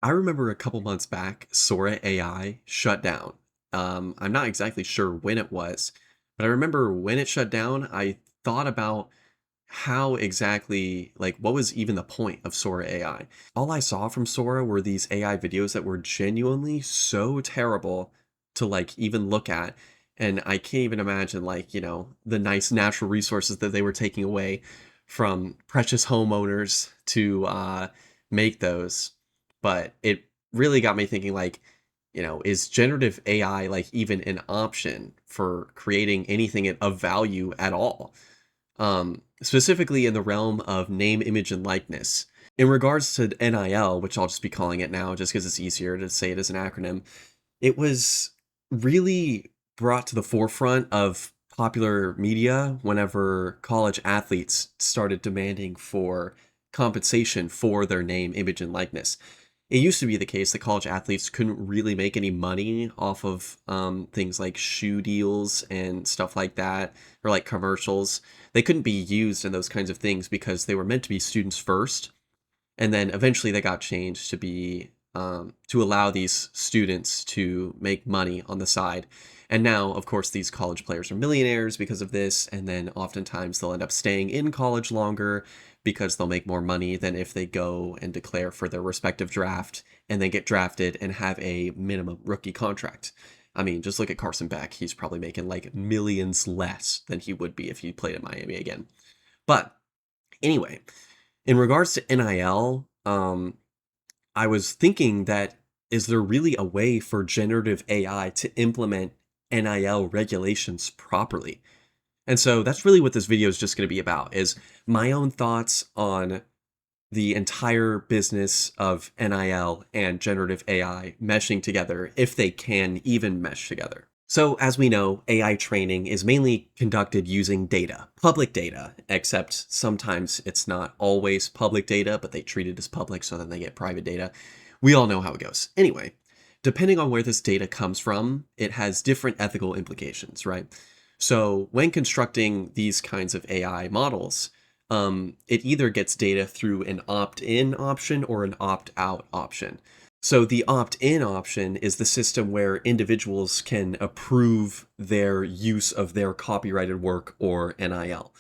I remember a couple months back, Sora AI shut down. I'm not exactly sure when it was, but I remember when it shut down, I thought about how exactly, like, what was even the point of Sora AI? All I saw from Sora were these AI videos that were genuinely so terrible to, like, even look at. And I can't even imagine, like, the nice natural resources that they were taking away from precious homeowners to make those. But it really got me thinking, like, is generative AI like even an option for creating anything of value at all? Specifically in the realm of name, image, and likeness. In regards to NIL, which I'll just be calling it now just because it's easier to say it as an acronym, it was really brought to the forefront of popular media whenever college athletes started demanding for compensation for their name, image, and likeness. It used to be the case that college athletes couldn't really make any money off of things like shoe deals and stuff like that, or like commercials. They couldn't be used in those kinds of things because they were meant to be students first, and then eventually they got changed to be to allow these students to make money on the side. And now, of course, these college players are millionaires because of this, and then oftentimes they'll end up staying in college longer because they'll make more money than if they go and declare for their respective draft and then get drafted and have a minimum rookie contract. I mean, just look at Carson Beck. He's probably making like millions less than he would be if he played at Miami again. But anyway, in regards to NIL, I was thinking that is there really a way for generative AI to implement NIL regulations properly? And so that's really what this video is just going to be about is my own thoughts on the entire business of NIL and generative AI meshing together if they can even mesh together. So, as we know, AI training is mainly conducted using data, public data, except sometimes it's not always public data, but they treat it as public so then they get private data. We all know how it goes. Anyway, depending on where this data comes from, it has different ethical implications, right? So, when constructing these kinds of AI models, it either gets data through an opt-in option or an opt-out option. So the opt-in option is the system where individuals can approve their use of their copyrighted work or NIL.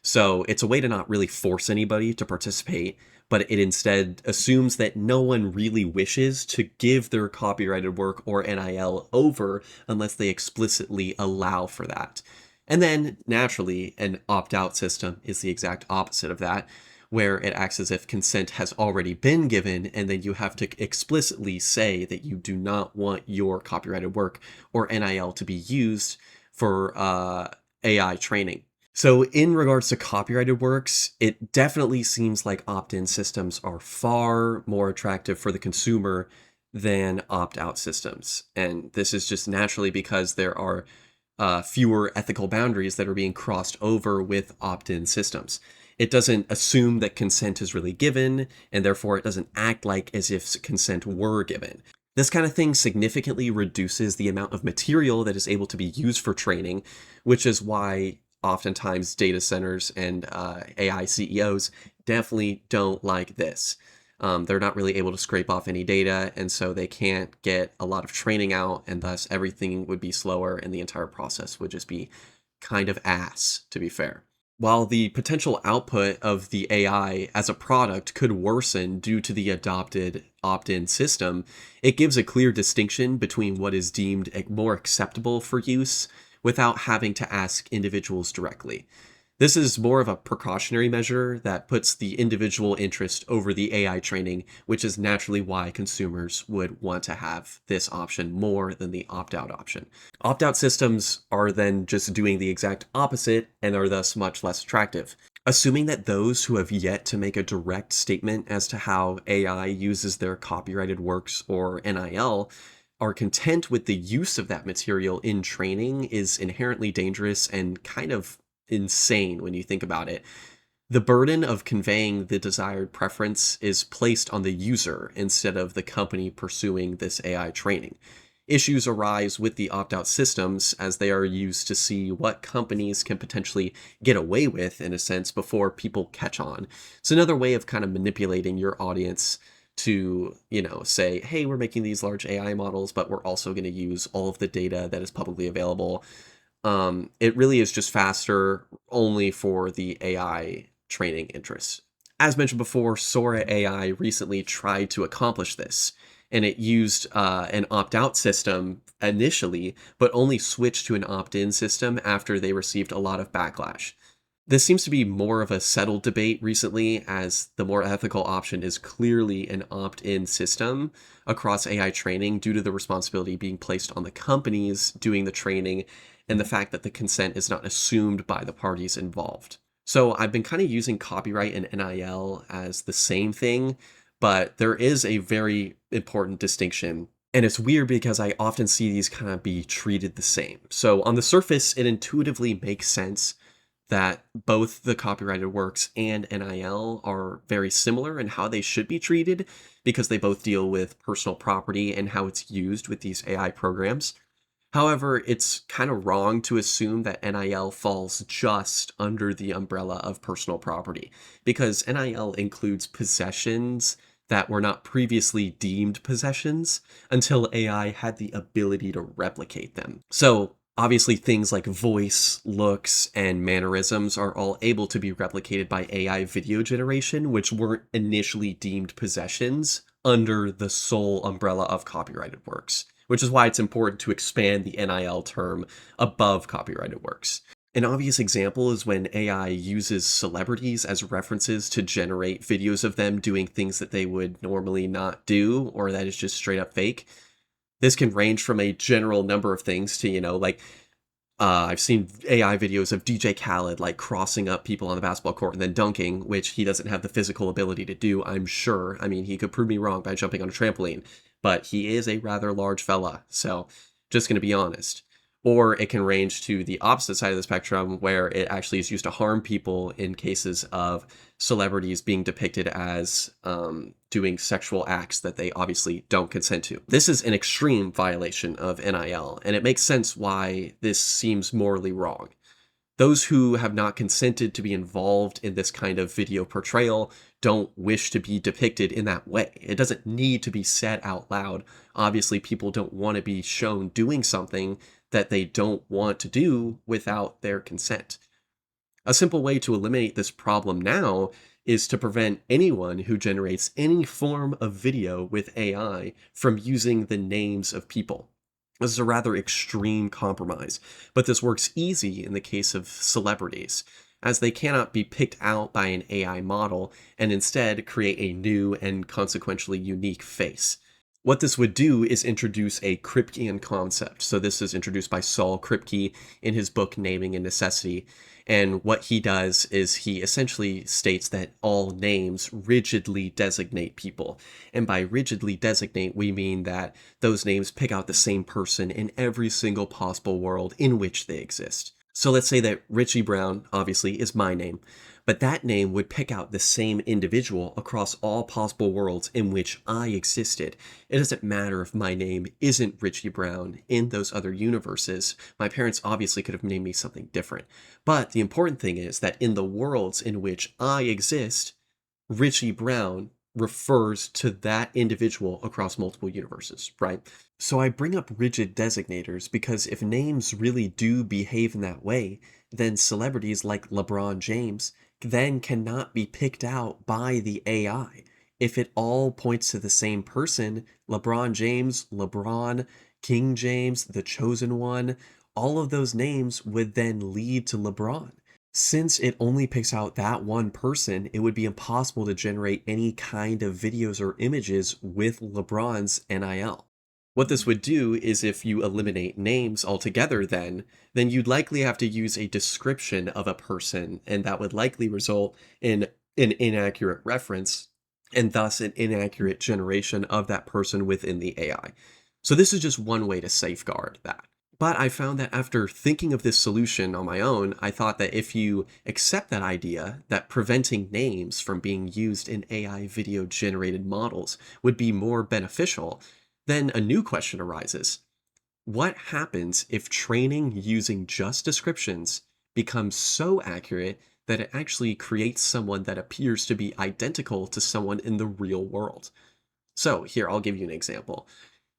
So it's a way to not really force anybody to participate, but it instead assumes that no one really wishes to give their copyrighted work or NIL over unless they explicitly allow for that. And then, naturally, an opt out system is the exact opposite of that, where it acts as if consent has already been given, and then you have to explicitly say that you do not want your copyrighted work or NIL to be used for AI training. So, in regards to copyrighted works, it definitely seems like opt in systems are far more attractive for the consumer than opt out systems. And this is just naturally because there are fewer ethical boundaries that are being crossed over with opt in systems. It doesn't assume that consent is really given, and therefore it doesn't act like as if consent were given. This kind of thing significantly reduces the amount of material that is able to be used for training, which is why oftentimes data centers and AI CEOs definitely don't like this. They're not really able to scrape off any data, and so they can't get a lot of training out, and thus everything would be slower, and the entire process would just be kind of ass, to be fair. While the potential output of the AI as a product could worsen due to the adopted opt in system, it gives a clear distinction between what is deemed more acceptable for use without having to ask individuals directly. This is more of a precautionary measure that puts the individual interest over the AI training, which is naturally why consumers would want to have this option more than the opt out option. Opt out systems are then just doing the exact opposite and are thus much less attractive. Assuming that those who have yet to make a direct statement as to how AI uses their copyrighted works or NIL are content with the use of that material in training is inherently dangerous and kind of insane when you think about it. The burden of conveying the desired preference is placed on the user instead of the company pursuing this AI training. Issues arise with the opt out systems as they are used to see what companies can potentially get away with, in a sense, before people catch on. It's another way of kind of manipulating your audience to, say, hey, we're making these large AI models, but we're also going to use all of the data that is publicly available. It really is just faster only for the AI training interests. As mentioned before, Sora AI recently tried to accomplish this, and it used an opt out system initially, but only switched to an opt in system after they received a lot of backlash. This seems to be more of a settled debate recently, as the more ethical option is clearly an opt in system across AI training due to the responsibility being placed on the companies doing the training and the fact that the consent is not assumed by the parties involved. So I've been kind of using copyright and NIL as the same thing, but there is a very important distinction. And it's weird because I often see these kind of be treated the same. So on the surface, it intuitively makes sense that both the copyrighted works and NIL are very similar in how they should be treated because they both deal with personal property and how it's used with these AI programs. However, it's kind of wrong to assume that NIL falls just under the umbrella of personal property because NIL includes possessions that were not previously deemed possessions until AI had the ability to replicate them. So, obviously, things like voice, looks, and mannerisms are all able to be replicated by AI video generation, which weren't initially deemed possessions under the sole umbrella of copyrighted works, which is why it's important to expand the NIL term above copyrighted works. An obvious example is when AI uses celebrities as references to generate videos of them doing things that they would normally not do, or that is just straight up fake. This can range from a general number of things to, I've seen AI videos of DJ Khaled like crossing up people on the basketball court and then dunking, which he doesn't have the physical ability to do, I'm sure. I mean, he could prove me wrong by jumping on a trampoline, but he is a rather large fella, so just going to be honest. Or it can range to the opposite side of the spectrum where it actually is used to harm people in cases of celebrities being depicted as doing sexual acts that they obviously don't consent to. This is an extreme violation of NIL, and it makes sense why this seems morally wrong. Those who have not consented to be involved in this kind of video portrayal don't wish to be depicted in that way. It doesn't need to be said out loud. Obviously, people don't want to be shown doing something that they don't want to do without their consent. A simple way to eliminate this problem now is to prevent anyone who generates any form of video with AI from using the names of people. This is a rather extreme compromise, but this works easy in the case of celebrities, as they cannot be picked out by an AI model and instead create a new and consequentially unique face. What this would do is introduce a Kripkean concept. So this is introduced by Saul Kripke in his book Naming and Necessity. And what he does is he essentially states that all names rigidly designate people. And by rigidly designate, we mean that those names pick out the same person in every single possible world in which they exist. So let's say that Richie Brown, obviously, is my name, but that name would pick out the same individual across all possible worlds in which I existed. It doesn't matter if my name isn't Richie Brown in those other universes. My parents obviously could have named me something different. But the important thing is that in the worlds in which I exist, Richie Brown refers to that individual across multiple universes, right? So I bring up rigid designators because if names really do behave in that way, then celebrities like LeBron James then cannot be picked out by the AI. If it all points to the same person, LeBron James, LeBron, King James, the Chosen One, all of those names would then lead to LeBron. Since it only picks out that one person, it would be impossible to generate any kind of videos or images with LeBron's NIL. What this would do is if you eliminate names altogether then you'd likely have to use a description of a person, and that would likely result in an inaccurate reference, and thus an inaccurate generation of that person within the AI. So this is just one way to safeguard that. But I found that after thinking of this solution on my own, I thought that if you accept that idea, that preventing names from being used in AI video generated models would be more beneficial, then a new question arises. What happens if training using just descriptions becomes so accurate that it actually creates someone that appears to be identical to someone in the real world? So, here, I'll give you an example.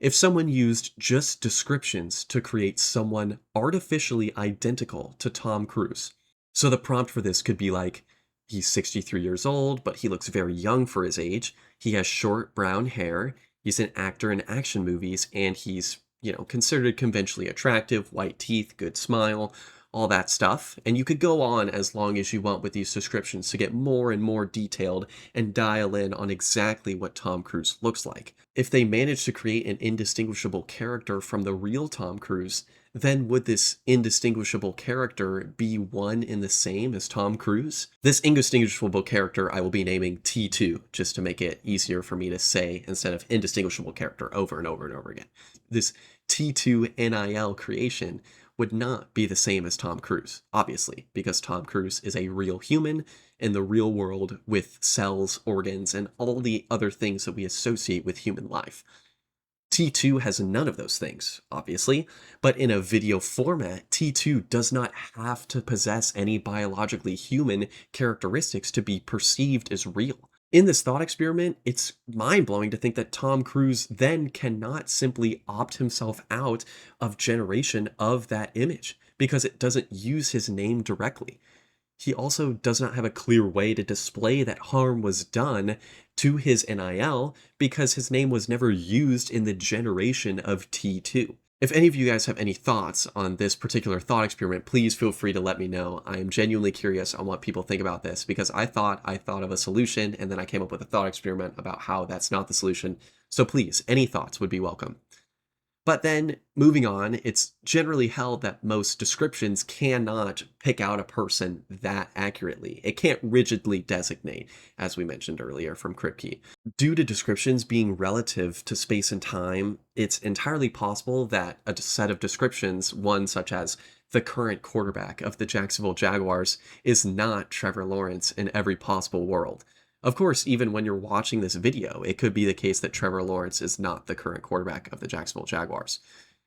If someone used just descriptions to create someone artificially identical to Tom Cruise, so the prompt for this could be like, he's 63 years old, but he looks very young for his age. He has short brown hair. He's an actor in action movies, and he's, considered conventionally attractive, white teeth, good smile, all that stuff. And you could go on as long as you want with these descriptions to get more and more detailed and dial in on exactly what Tom Cruise looks like. If they manage to create an indistinguishable character from the real Tom Cruise, then would this indistinguishable character be one in the same as Tom Cruise? This indistinguishable character I will be naming T2, just to make it easier for me to say instead of indistinguishable character over and over and over again. This T2 NIL creation would not be the same as Tom Cruise, obviously, because Tom Cruise is a real human in the real world with cells, organs, and all the other things that we associate with human life. T2 has none of those things, obviously, but in a video format, T2 does not have to possess any biologically human characteristics to be perceived as real. In this thought experiment, it's mind blowing to think that Tom Cruise then cannot simply opt himself out of generation of that image because it doesn't use his name directly. He also does not have a clear way to display that harm was done to his NIL because his name was never used in the generation of T2. If any of you guys have any thoughts on this particular thought experiment, please feel free to let me know. I am genuinely curious on what people think about this because I thought of a solution and then I came up with a thought experiment about how that's not the solution. So please, any thoughts would be welcome. But then, moving on, it's generally held that most descriptions cannot pick out a person that accurately. It can't rigidly designate, as we mentioned earlier from Kripke. Due to descriptions being relative to space and time, it's entirely possible that a set of descriptions, one such as the current quarterback of the Jacksonville Jaguars, is not Trevor Lawrence in every possible world. Of course, even when you're watching this video, it could be the case that Trevor Lawrence is not the current quarterback of the Jacksonville Jaguars.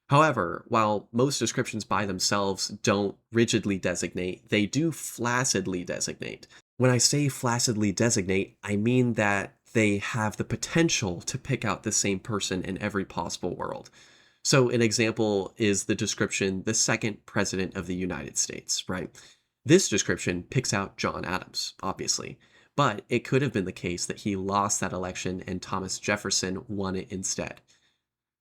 However, while most descriptions by themselves don't rigidly designate, they do flaccidly designate. When I say flaccidly designate, I mean that they have the potential to pick out the same person in every possible world. So, an example is the description, the second president of the United States, right? This description picks out John Adams, obviously. But it could have been the case that he lost that election and Thomas Jefferson won it instead.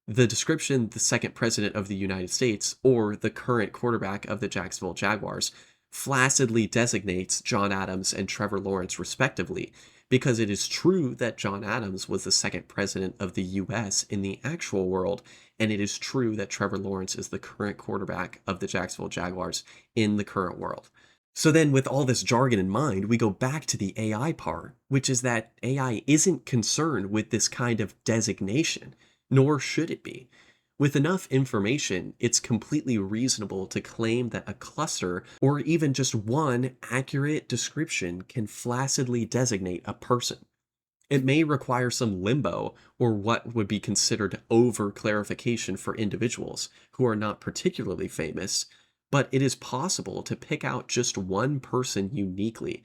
The description, the second president of the United States, or the current quarterback of the Jacksonville Jaguars, flaccidly designates John Adams and Trevor Lawrence respectively, because it is true that John Adams was the second president of the US in the actual world, and it is true that Trevor Lawrence is the current quarterback of the Jacksonville Jaguars in the current world. So then, with all this jargon in mind, we go back to the AI part, which is that AI isn't concerned with this kind of designation, nor should it be. With enough information, it's completely reasonable to claim that a cluster, or even just one accurate description, can flaccidly designate a person. It may require some limbo or what would be considered over clarification for individuals who are not particularly famous, but it is possible to pick out just one person uniquely.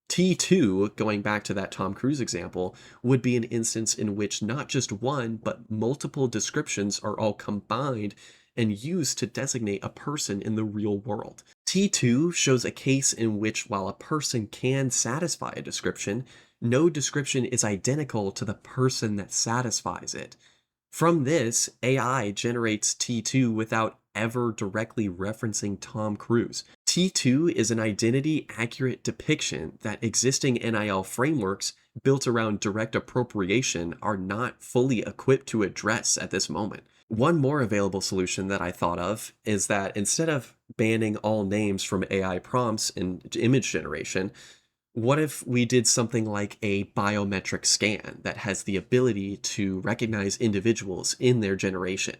T2, going back to that Tom Cruise example, would be an instance in which not just one, but multiple descriptions are all combined and used to designate a person in the real world. T2 shows a case in which, while a person can satisfy a description, no description is identical to the person that satisfies it. From this, AI generates T2 without ever directly referencing Tom Cruise. T2 is an identity-accurate depiction that existing NIL frameworks built around direct appropriation are not fully equipped to address at this moment. One more available solution that I thought of is that instead of banning all names from AI prompts in image generation, what if we did something like a biometric scan that has the ability to recognize individuals in their generation?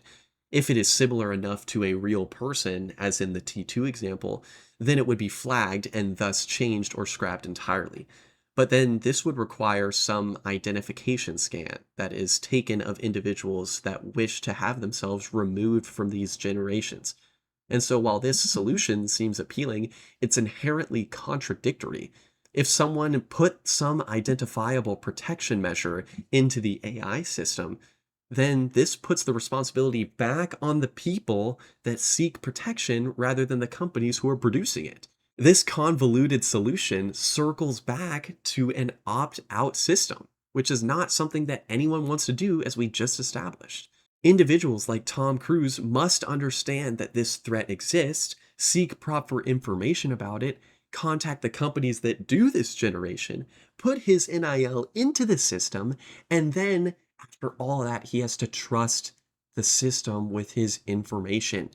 If it is similar enough to a real person, as in the T2 example, then it would be flagged and thus changed or scrapped entirely. But then this would require some identification scan that is taken of individuals that wish to have themselves removed from these generations. And so while this solution seems appealing, it's inherently contradictory. If someone put some identifiable protection measure into the AI system, then this puts the responsibility back on the people that seek protection rather than the companies who are producing it. This convoluted solution circles back to an opt out system, which is not something that anyone wants to do, as we just established. Individuals like Tom Cruise must understand that this threat exists, seek proper information about it, contact the companies that do this generation, put his NIL into the system, and then, after all that, he has to trust the system with his information.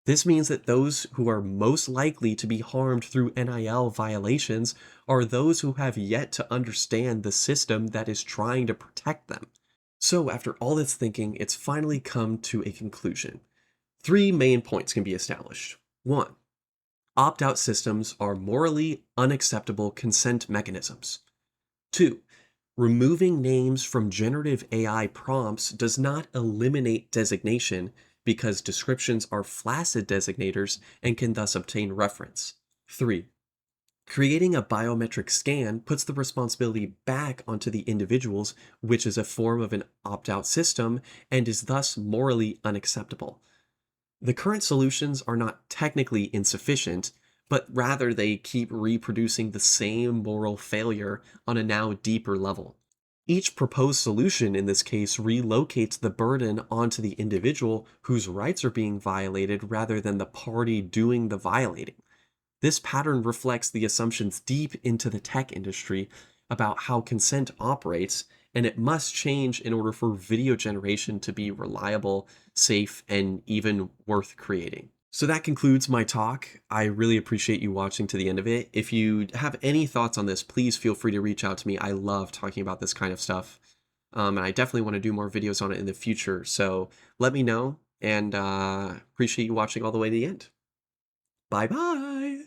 This means that those who are most likely to be harmed through NIL violations are those who have yet to understand the system that is trying to protect them. So, after all this thinking, it's finally come to a conclusion. Three main points can be established. One, opt out systems are morally unacceptable consent mechanisms. Two, removing names from generative AI prompts does not eliminate designation because descriptions are flaccid designators and can thus obtain reference. Three, creating a biometric scan puts the responsibility back onto the individuals, which is a form of an opt out system and is thus morally unacceptable. The current solutions are not technically insufficient, but rather they keep reproducing the same moral failure on a now deeper level. Each proposed solution in this case relocates the burden onto the individual whose rights are being violated rather than the party doing the violating. This pattern reflects the assumptions deep into the tech industry about how consent operates, and it must change in order for video generation to be reliable, safe, and even worth creating. So that concludes my talk. I really appreciate you watching to the end of it. If you have any thoughts on this, please feel free to reach out to me. I love talking about this kind of stuff. And I definitely want to do more videos on it in the future. So let me know, and appreciate you watching all the way to the end. Bye bye.